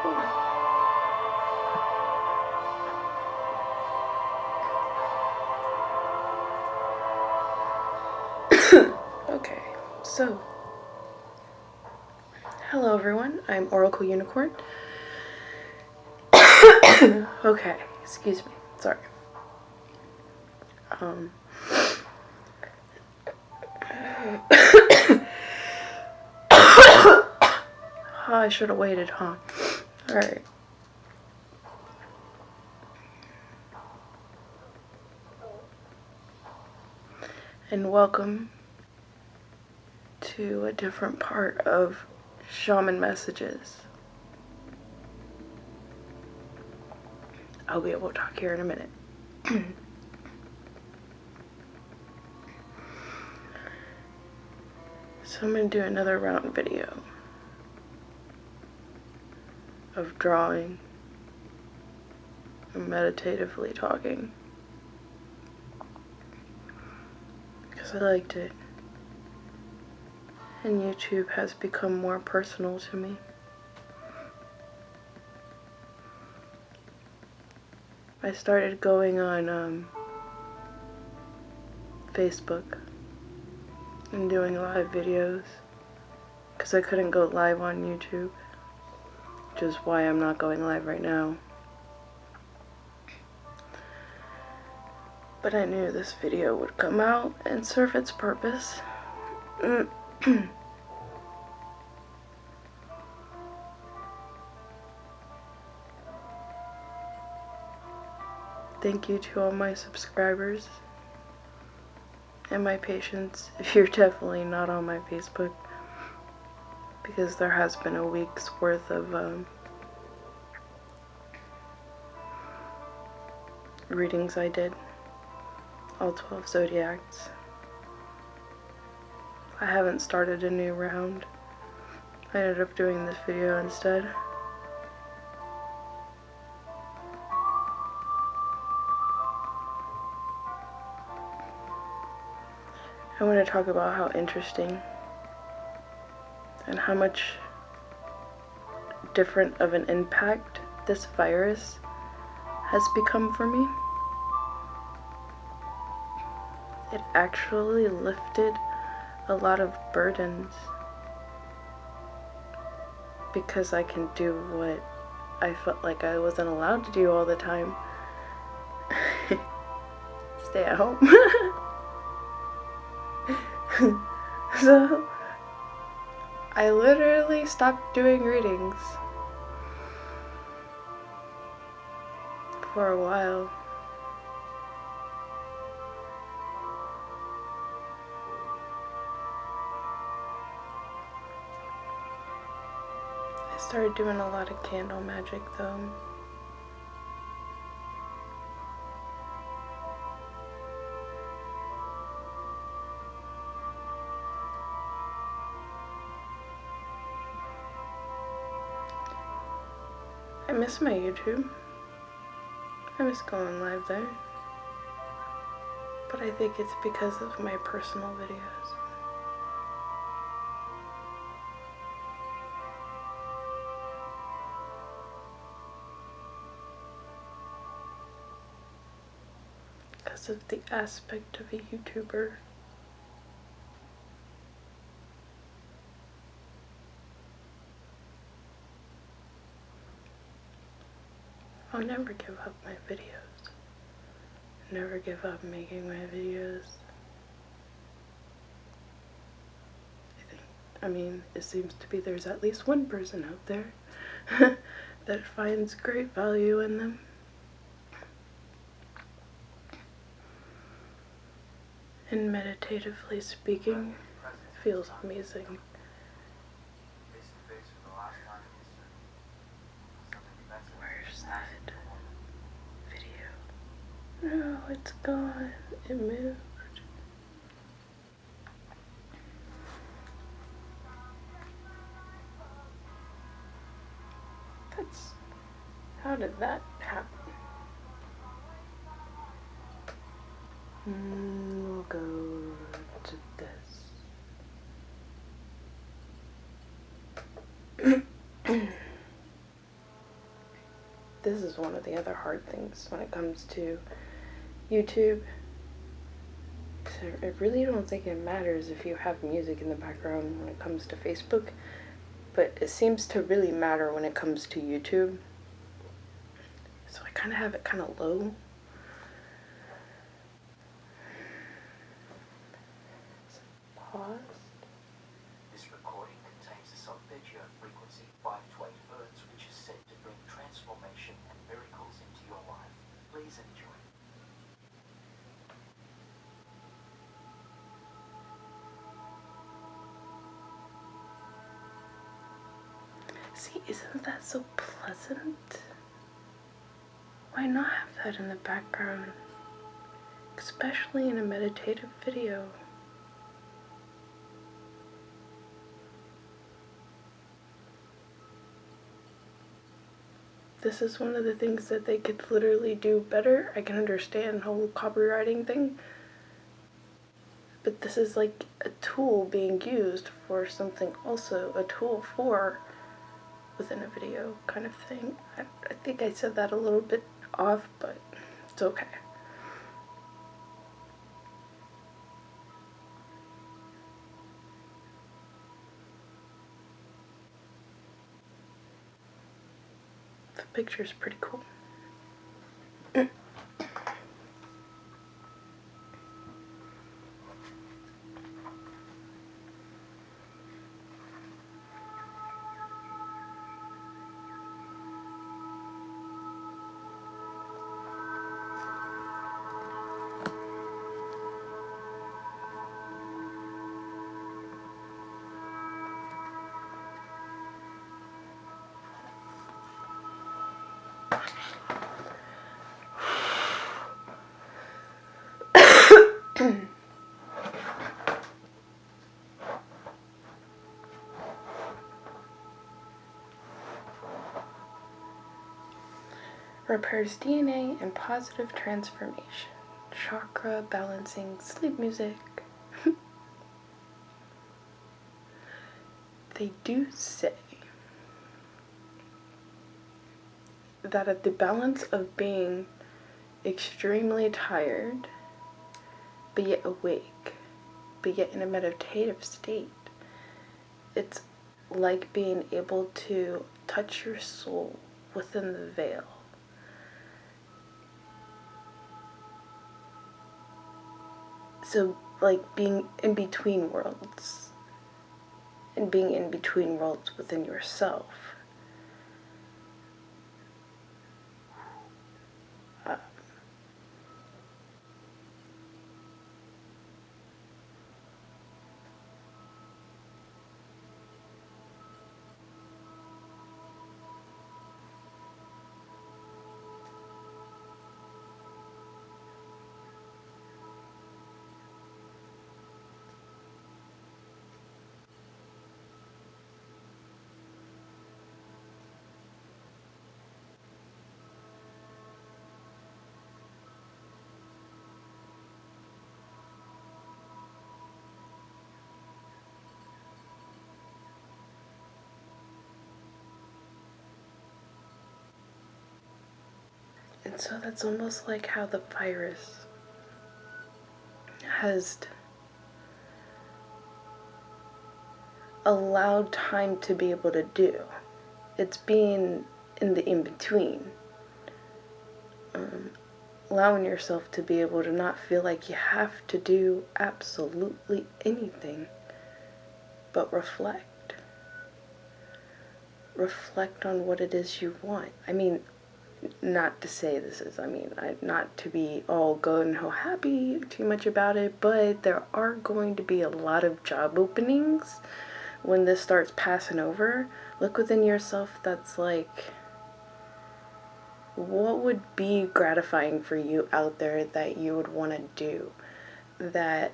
Okay, so hello everyone, I'm Oracle Unicorn. Okay, excuse me, sorry. I should have waited, huh? Alright. And welcome to a different part of Shaman Messages. I'll be able to talk here in a minute. So I'm going to do another round video of drawing and meditatively talking, because I liked it, and YouTube has become more personal to me. I started going on Facebook and doing live videos because I couldn't go live on YouTube, which is why I'm not going live right now. But I knew this video would come out and serve its purpose. Thank you to all my subscribers and my patients if you're definitely not on my Facebook, because there has been a week's worth of readings I did, all 12 zodiacs. I haven't started a new round. I ended up doing this video instead. I want to talk about how interesting and how much different of an impact this virus has become for me. It actually lifted a lot of burdens because I can do what I felt like I wasn't allowed to do all the time. Stay at home. So I literally stopped doing readings for a while. I started doing a lot of candle magic though. I miss my YouTube. I miss going live there. But I think it's because of my personal videos. Because of the aspect of a YouTuber. I'll never give up my videos. Never give up making my videos. I mean, it seems to be there's at least one person out there that finds great value in them. And meditatively speaking, feels amazing. Where's that video? No, it's gone. It moved. How did that happen? We'll go to this. this is one of the other hard things when it comes to YouTube. So I really don't think it matters if you have music in the background when it comes to Facebook, but it seems to really matter when it comes to YouTube. So I kind of have it kind of low. So pause. This recording contains a solfeggio frequency 5 to 8 Hz, which is said to bring transformation and miracles into your life. Please enjoy. See, isn't that so pleasant? Why not have that in the background? Especially in a meditative video. This is one of the things that they could literally do better. I can understand the whole copywriting thing, but this is like a tool being used for something, also a tool for within a video kind of thing. I think I said that a little bit off, but it's okay. The picture's pretty cool. Repairs DNA and positive transformation. Chakra balancing sleep music. They do say that at the balance of being extremely tired, but yet awake, but yet in a meditative state, it's like being able to touch your soul within the veil. So, like being in between worlds, and being in between worlds within yourself. And so that's almost like how the virus has allowed time to be able to do. It's being in the in-between. Allowing yourself to be able to not feel like you have to do absolutely anything, but reflect. Reflect on what it is you want. I mean, not to say this is, not to be all gung-ho happy too much about it, but there are going to be a lot of job openings when this starts passing over. Look within yourself. That's like, what would be gratifying for you out there that you would want to do that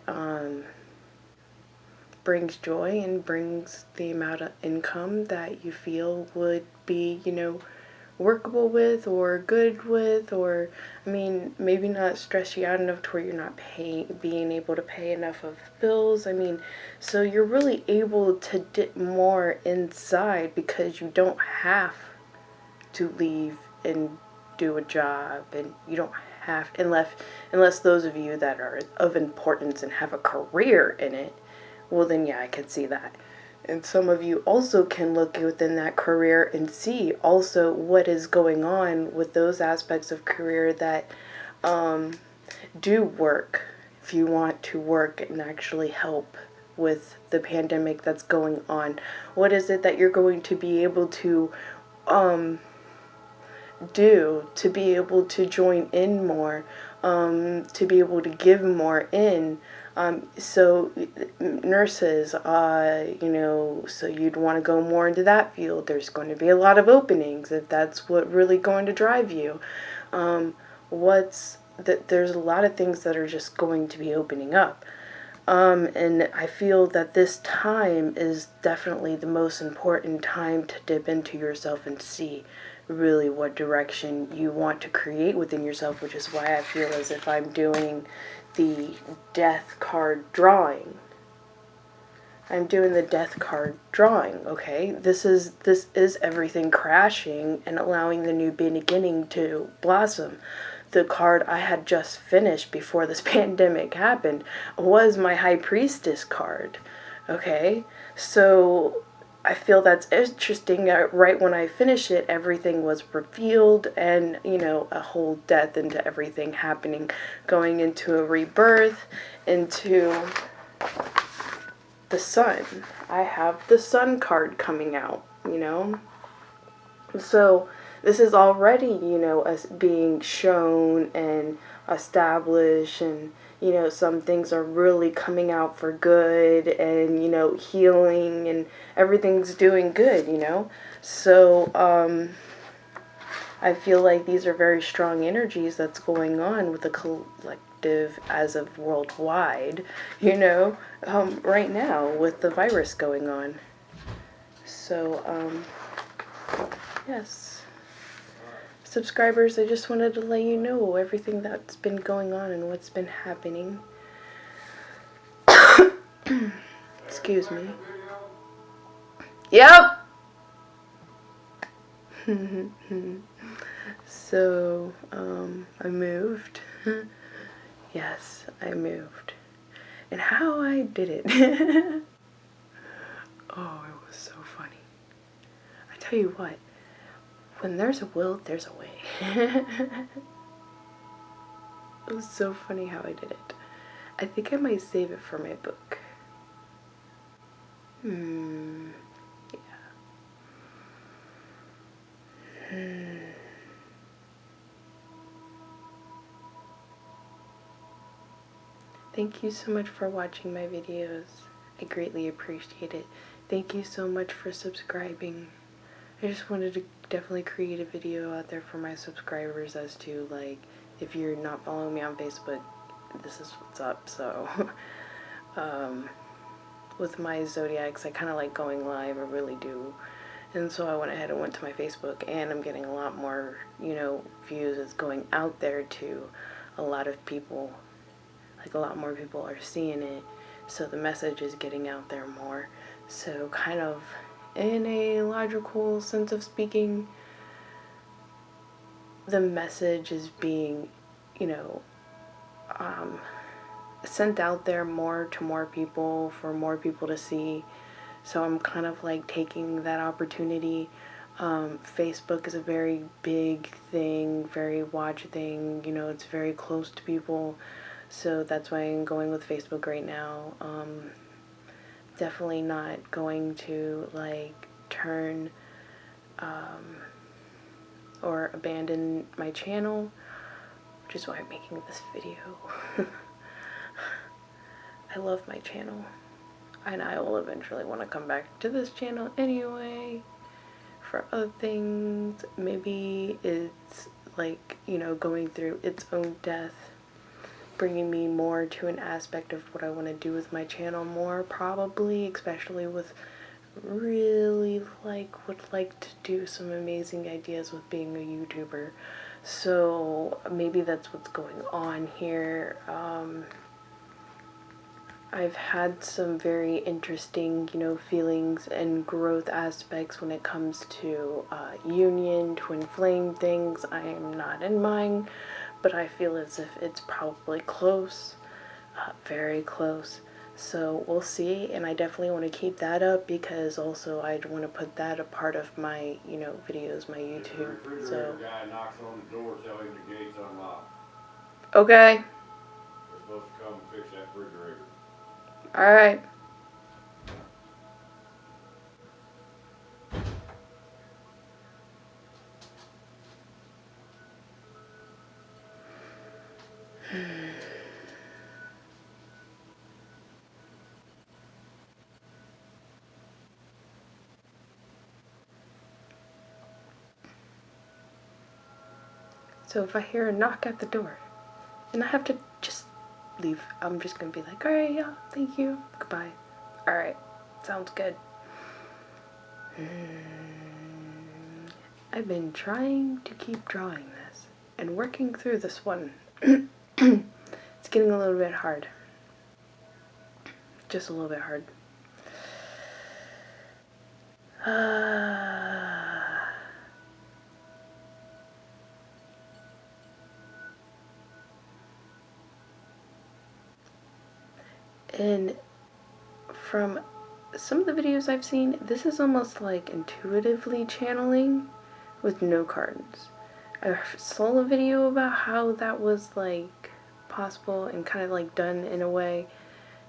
brings joy and brings the amount of income that you feel would be, workable with or good with, or maybe not stress you out enough to where you're not being able to pay enough of bills. So you're really able to dip more inside because you don't have to leave and do a job, and you don't have, unless those of you that are of importance and have a career in it, well then yeah, I could see that. And some of you also can look within that career and see also what is going on with those aspects of career that do work. If you want to work and actually help with the pandemic that's going on, what is it that you're going to be able to do to be able to join in more, to be able to give more in. So nurses, so you'd want to go more into that field. There's going to be a lot of openings if that's what really going to drive you. There's a lot of things that are just going to be opening up. And I feel that this time is definitely the most important time to dip into yourself and see really what direction you want to create within yourself, which is why I feel as if I'm doing the death card drawing. I'm doing the death card drawing, okay? This is everything crashing and allowing the new beginning to blossom. The card I had just finished before this pandemic happened was my High Priestess card, okay? So I feel that's interesting. Right when I finish it, everything was revealed, and a whole death into everything happening, going into a rebirth, into the sun. I have the sun card coming out, So this is already, as being shown and established, and some things are really coming out for good, and healing, and everything's doing good, so I feel like these are very strong energies that's going on with the collective as of worldwide, right now with the virus going on. So yes, subscribers, I just wanted to let you know everything that's been going on and what's been happening. Excuse me. Yep. So, I moved. Yes, I moved. And how I did it. Oh, it was so funny. I tell you what, when there's a will, there's a way. It was so funny how I did it. I think I might save it for my book. Yeah. Thank you so much for watching my videos. I greatly appreciate it. Thank you so much for subscribing. I just wanted to definitely create a video out there for my subscribers as to, like, if you're not following me on Facebook, this is what's up. So with my zodiacs, I kind of like going live, I really do. And so I went ahead and went to my Facebook, and I'm getting a lot more, views. It's going out there to a lot of people. Like, a lot more people are seeing it, so the message is getting out there more. So kind of in a logical sense of speaking, the message is being, sent out there more to more people, for more people to see. So I'm kind of like taking that opportunity. Facebook is a very big thing, very watch thing, it's very close to people. So that's why I'm going with Facebook right now. Definitely not going to, like, turn or abandon my channel, which is why I'm making this video. I love my channel, and I will eventually want to come back to this channel anyway for other things. Maybe it's like, going through its own death, bringing me more to an aspect of what I want to do with my channel more, probably, especially with really would like to do some amazing ideas with being a YouTuber. So maybe that's what's going on here. I've had some very interesting, feelings and growth aspects when it comes to union, twin flame things. I am not in mine, but I feel as if it's probably close, very close. So we'll see, and I definitely want to keep that up because also I want to put that a part of my, videos, my YouTube. So guy knocks on the door, tell him the gate's unlocked. okay, We're supposed to come and fix that refrigerator. all right. So if I hear a knock at the door and I have to just leave, I'm just gonna be like, all right, yeah, thank you, goodbye. All right, sounds good. I've been trying to keep drawing this and working through this one. It's getting a little bit hard. Just a little bit hard. And from some of the videos I've seen, this is almost like intuitively channeling with no cards. I saw a video about how that was like possible and kind of like done in a way,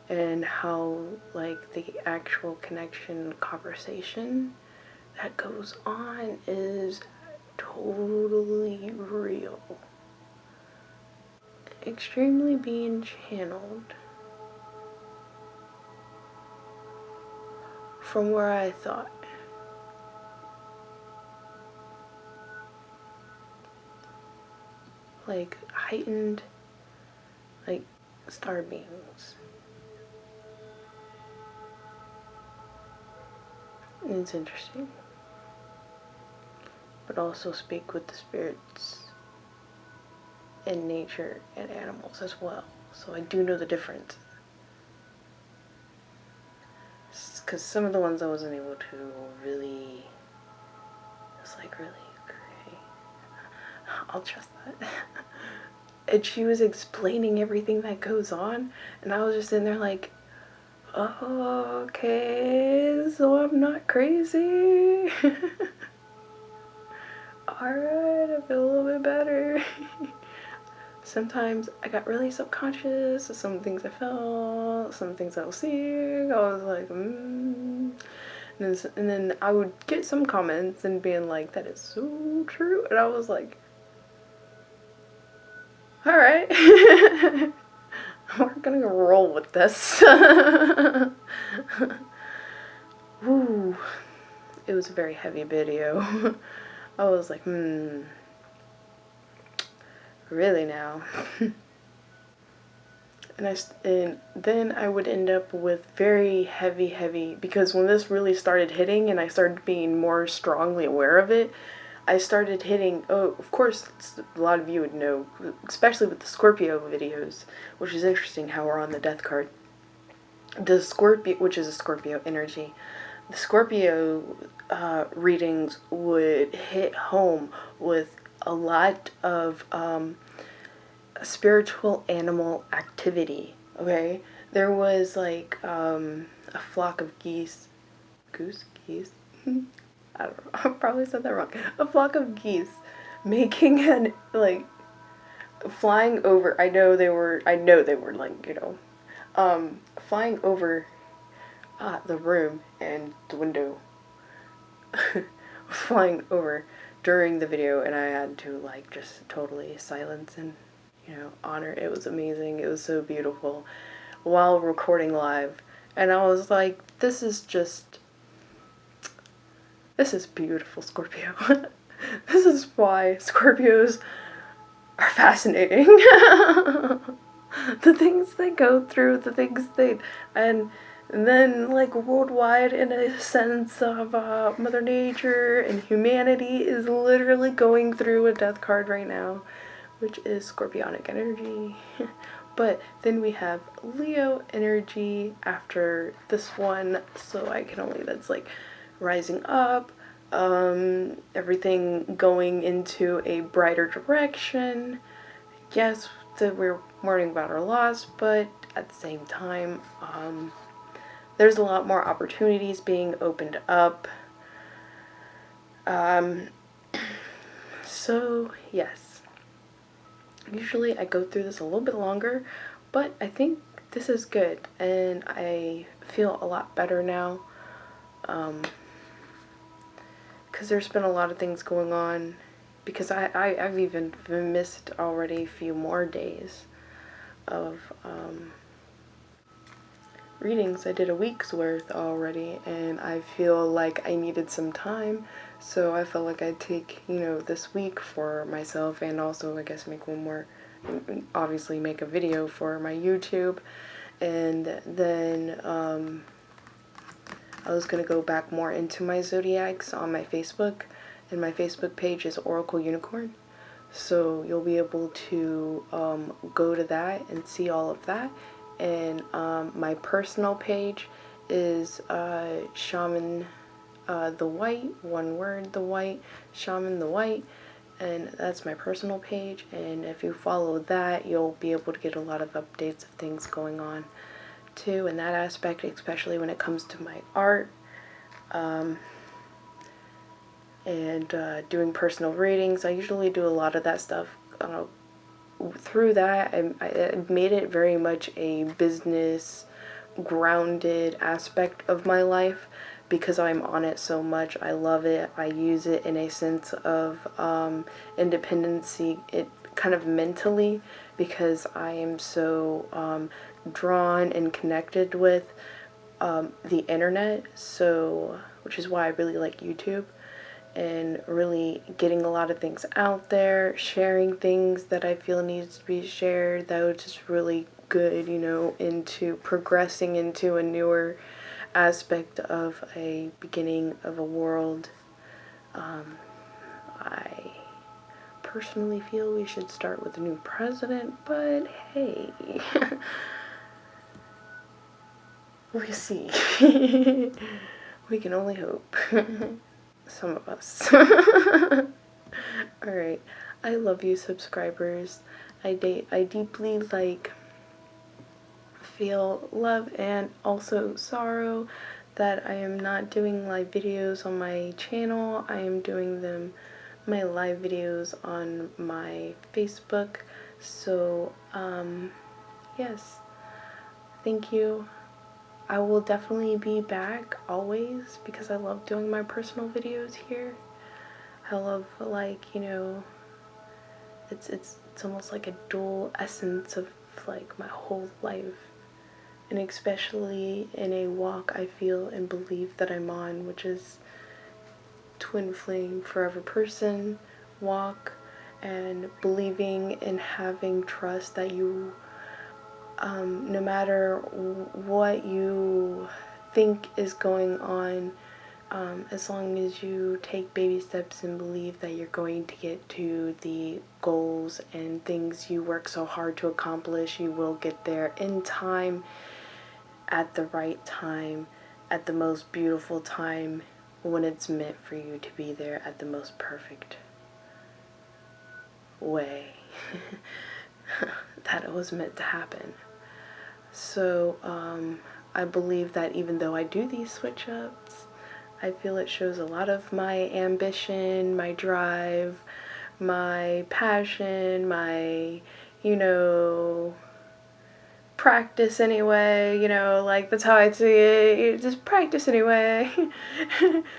and how like the actual connection conversation that goes on is totally real. Extremely being channeled from where I thought. Like heightened, like star beams. And it's interesting. But also speak with the spirits and nature and animals as well. So I do know the difference. Because some of the ones I wasn't able to really, it's like really okay, I'll trust that. And she was explaining everything that goes on, and I was just in there like, oh, okay, so I'm not crazy. Alright, I feel a little bit better. Sometimes I got really subconscious of some things I felt, some things I was seeing. I was like, And then I would get some comments and being like, that is so true. And I was like, alright. We're gonna roll with this. Woo. It was a very heavy video. I was like, really now? And then I would end up with very heavy, because when this really started hitting and I started being more strongly aware of it, I started hitting, of course, a lot of you would know, especially with the Scorpio videos, which is interesting how we're on the death card. The Scorpio, which is a Scorpio energy, the Scorpio readings would hit home with a lot of spiritual animal activity. Okay, there was like a flock of geese. Geese? I don't know, I probably said that wrong. A flock of geese making an, like, flying over. I know they were like, flying over the room and the window. Flying over during the video, and I had to like just totally silence and honor. It was amazing. It was so beautiful while recording live, and I was like, this is beautiful, Scorpio. This is why Scorpios are fascinating. The things they go through, the things and then like worldwide, in a sense of Mother Nature and humanity is literally going through a death card right now, which is Scorpionic energy. But then we have Leo energy after this one, so I can only, that's like rising up, everything going into a brighter direction. Yes, that we're mourning about our loss, but at the same time, there's a lot more opportunities being opened up. So yes, usually I go through this a little bit longer, but I think this is good, and I feel a lot better now, because there's been a lot of things going on, because I've even missed already a few more days of readings. I did a week's worth already, and I feel like I needed some time, so I felt like I'd take, you know, this week for myself, and also I guess make one more, obviously make a video for my YouTube, and then I was gonna go back more into my zodiacs on my Facebook, and my Facebook page is Oracle Unicorn, so you'll be able to go to that and see all of that. And my personal page is Shaman the White, one word, the White, Shaman the White, and that's my personal page. And if you follow that, you'll be able to get a lot of updates of things going on too in that aspect, especially when it comes to my art, and doing personal readings. I usually do a lot of that stuff through that. I made it very much a business grounded aspect of my life, because I'm on it so much. I love it. I use it in a sense of independency, it kind of mentally, because I am so drawn and connected with the internet, so which is why I really like YouTube, and really getting a lot of things out there, sharing things that I feel needs to be shared. That was just really good, you know, into progressing into a newer aspect of a beginning of a world. I personally feel we should start with a new president, but hey, we'll see. We can only hope. Some of us. Alright, I love you, subscribers. I deeply feel love and also sorrow that I am not doing live videos on my channel. I am doing my live videos on my Facebook. So yes, thank you. I will definitely be back always, because I love doing my personal videos here. I love, like, you know, it's almost like a dual essence of like my whole life, and especially in a walk I feel and believe that I'm on, which is Twin Flame Forever Person walk, and believing and having trust that you, no matter what you think is going on, as long as you take baby steps and believe that you're going to get to the goals and things you work so hard to accomplish, you will get there in time, at the right time, at the most beautiful time, when it's meant for you to be there at the most perfect way that it was meant to happen. So I believe that even though I do these switch ups, I feel it shows a lot of my ambition, my drive, my passion, my, you know, practice anyway, you know, like that's how I see it. You just practice anyway.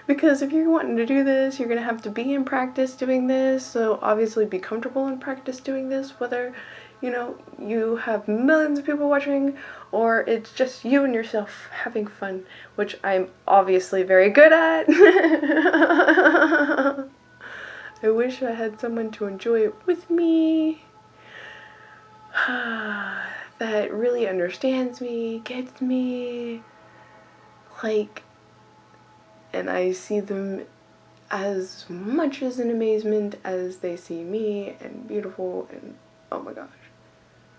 Because if you're wanting to do this, you're gonna have to be in practice doing this, so obviously be comfortable in practice doing this, whether, you know, you have millions of people watching or it's just you and yourself having fun, which I'm obviously very good at. I wish I had someone to enjoy it with me. That really understands me, gets me, like, and I see them as much as an amazement as they see me, and beautiful, and oh my gosh,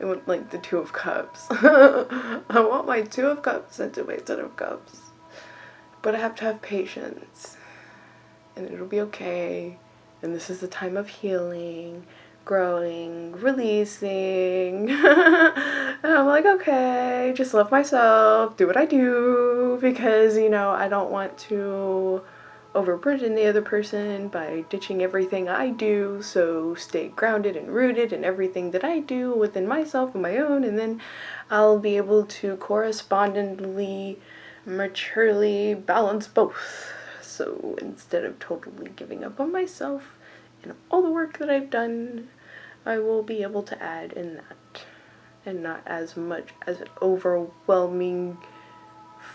I want like the Two of Cups. I want my Two of Cups into my Ten of Cups. But I have to have patience. And it'll be okay. And this is the time of healing, growing, releasing. And I'm like, okay, just love myself, do what I do, because, you know, I don't want to overburden the other person by ditching everything I do, so stay grounded and rooted in everything that I do within myself and my own, and then I'll be able to correspondingly, maturely balance both. So instead of totally giving up on myself and all the work that I've done, I will be able to add in that, and not as much as an overwhelming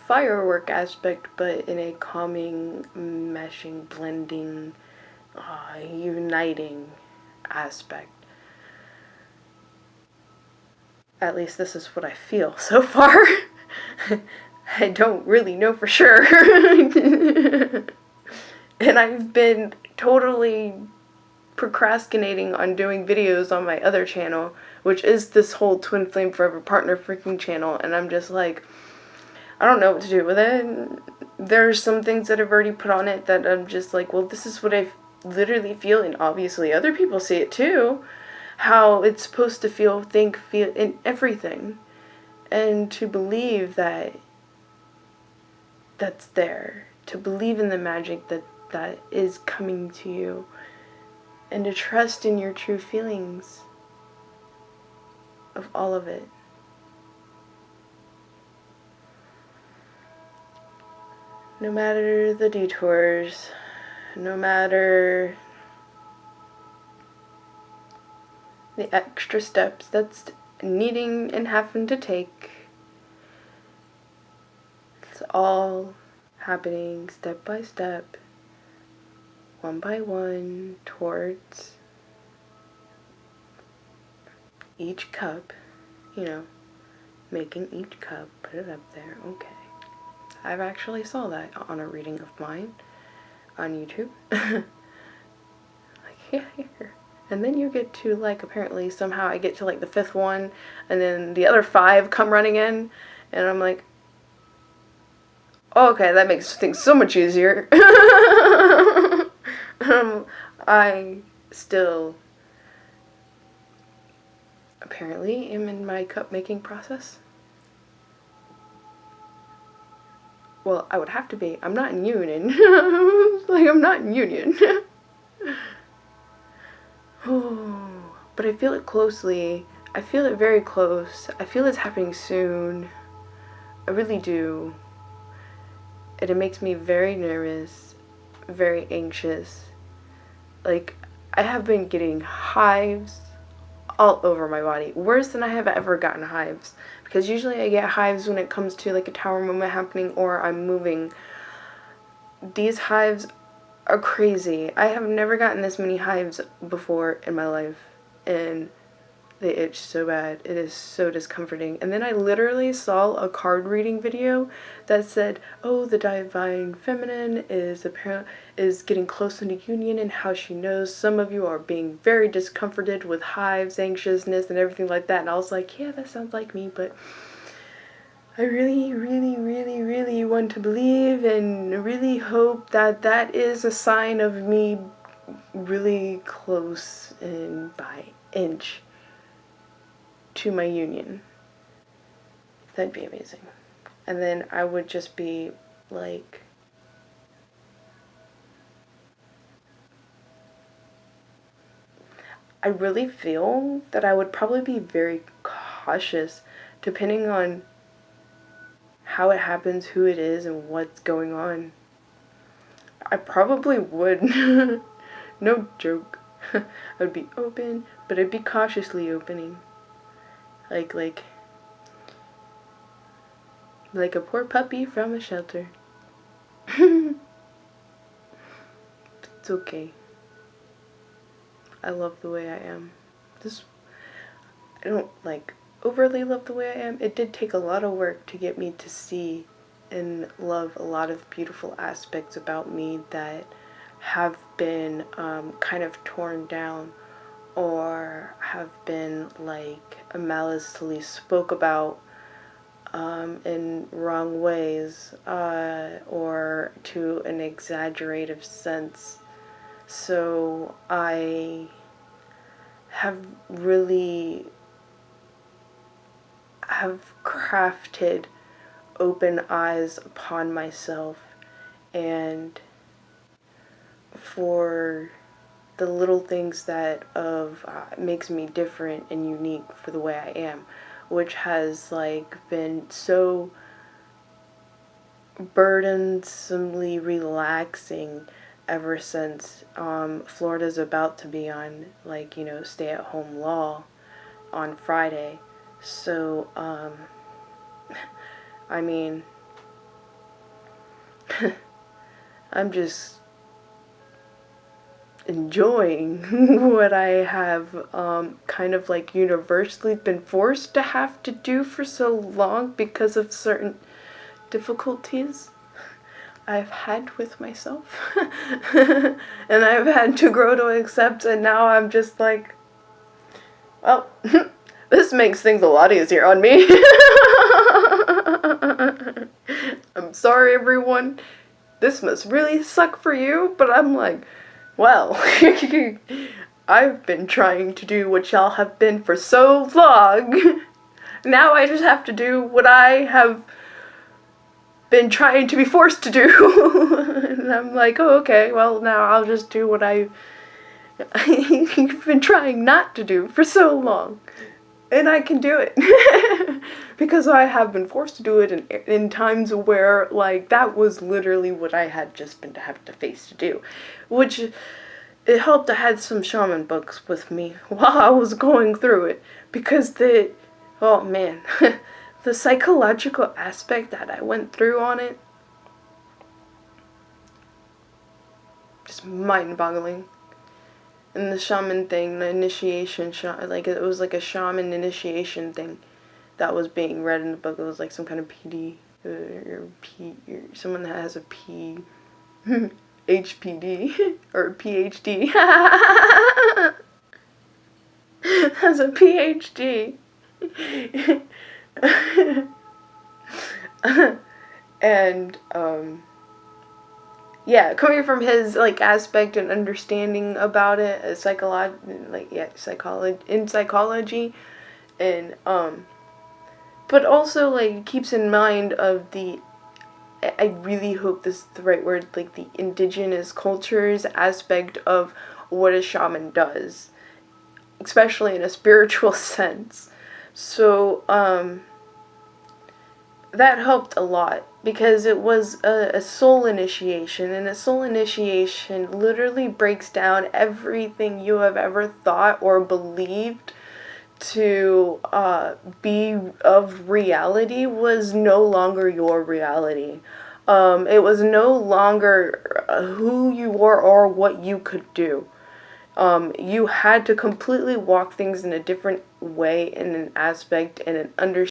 firework aspect, but in a calming, meshing, blending, uniting aspect. At least this is what I feel so far. I don't really know for sure. And I've been totally procrastinating on doing videos on my other channel, which is this whole Twin Flame Forever Partner freaking channel, and I'm just like, I don't know what to do with it. There's some things that I've already put on it that I'm just like, well, this is what I literally feel, and obviously other people see it too, how it's supposed to feel, think, feel, in everything, and to believe that that's there, to believe in the magic that is coming to you, and to trust in your true feelings of all of it. No matter the detours, no matter the extra steps that's needing and having to take, it's all happening step by step, one by one, towards each cup, you know, making each cup, put it up there, okay. I've actually saw that on a reading of mine on YouTube. Like, yeah, here. And then you get to, like, apparently somehow I get to, like, the 5th one, and then the other 5 come running in, and I'm like, oh, okay, that makes things so much easier. I still apparently am in my cup making process. Well, I would have to be. I'm not in union. Like, I'm not in union. Oh, but I feel it closely. I feel it very close. I feel it's happening soon. I really do. And it makes me very nervous, very anxious. Like, I have been getting hives all over my body. Worse than I have ever gotten hives. Because usually I get hives when it comes to like a tower moment happening or I'm moving. These hives are crazy. I have never gotten this many hives before in my life. And they itch so bad. It is so discomforting. And then I literally saw a card reading video that said, oh, the divine feminine is getting close into union, and how she knows some of you are being very discomforted with hives, anxiousness, and everything like that. And I was like, yeah, that sounds like me, but I really, really, really, really want to believe and really hope that that is a sign of me really close and by inch to my union. That'd be amazing. And then I would just be like, I really feel that I would probably be very cautious depending on how it happens, who it is, and what's going on. I probably would. No joke. I would be open, but I'd be cautiously opening. Like a poor puppy from a shelter. It's okay. I love the way I am. I don't like overly love the way I am. It did take a lot of work to get me to see and love a lot of beautiful aspects about me that have been kind of torn down or have been like maliciously spoke about in wrong ways, or to an exaggerative sense. So I have crafted open eyes upon myself, and for the little things that makes me different and unique for the way I am, which has like been so burdensomely relaxing ever since Florida's about to be on, like, stay-at-home law on Friday. So I mean, I'm just enjoying what I have kind of like universally been forced to have to do for so long because of certain difficulties I've had with myself and I've had to grow to accept, and now I'm just like, well, this makes things a lot easier on me. I'm sorry, everyone. This must really suck for you, but I'm like, well, I've been trying to do what y'all have been for so long. Now I just have to do what I have been trying to be forced to do. And I'm like, oh, okay, well, now I'll just do what I've been trying not to do for so long. And I can do it. Because I have been forced to do it in times where, like, that was literally what I had just been to have to face to do. Which, it helped I had some shaman books with me while I was going through it. Because oh man, the psychological aspect that I went through on it, just mind-boggling. And the shaman thing, the initiation, like, it was like a shaman initiation thing that was being read in the book. It was like some kind of PD, someone that has a HPD, or PhD, has a PhD, and, yeah, coming from his, like, aspect and understanding about it, psychology, and, but also, like, keeps in mind of I really hope this is the right word, like, the indigenous cultures aspect of what a shaman does, especially in a spiritual sense. So, that helped a lot, because it was a soul initiation, and a soul initiation literally breaks down everything you have ever thought or believed to be of reality was no longer your reality. It was no longer who you were or what you could do. You had to completely walk things in a different way, in an aspect and an understanding